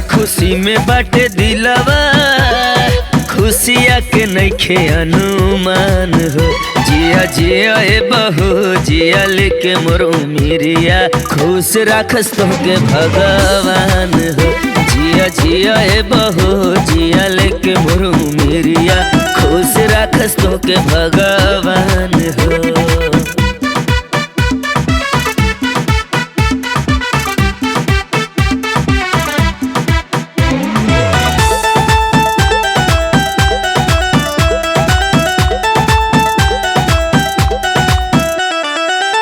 खुशी में बाटे दिलवा, खुशिया के नइखे अनुमान हो। जिया जिया ए बहू जिया लेके मोर उमिरिया, खुश राखस तोहके भगवान हो। जिया जिया ए बहू जिया लेके मोर उमिरिया, खुश राखस तोहके भगवान हो।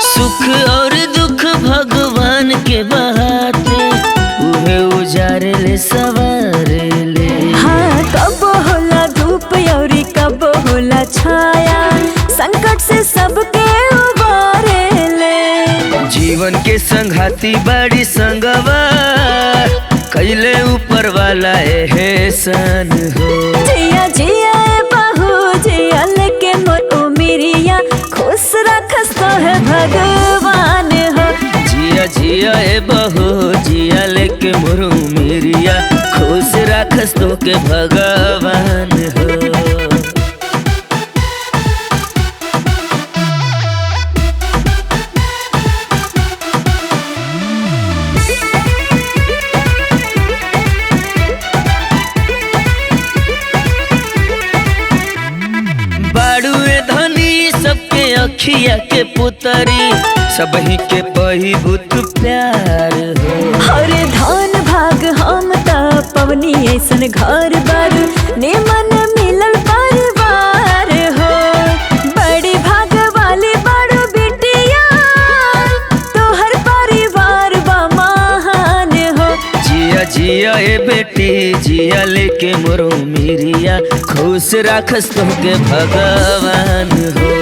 सुख और दुख भगवान के बाटे, उहे उजारे ले सवारे ले। हाँ, कब होला धूप औरी कब होला छाया, संकट से सबके उबारे ले। जीवन के संघाती बड़ी संगवा, कैले ऊपर वाला एहसान हो। जिया जिया ए बहू जिया लेके मोर उमिरिया, खुश रखस तो है भगवान हो। जिया जिया ए बहू जिया लेके मोर उमिरिया, खुश राखस तोहके भगवान हो। बाड़ुए धनी सबके अखिया के पुतरी, सबही के पहिबुत प्यार हो। हरे धन भाग हम त पवनी ऐसन घर बार, निमन मिलल परिवार हो। बड़ी भाग वाली बड़ बिटिया, तोहर परिवार बा महान हो। जिया जिया ए बेटी जिया लेके मोर उमिरिया, खुश राखस तोहके भगवान हो।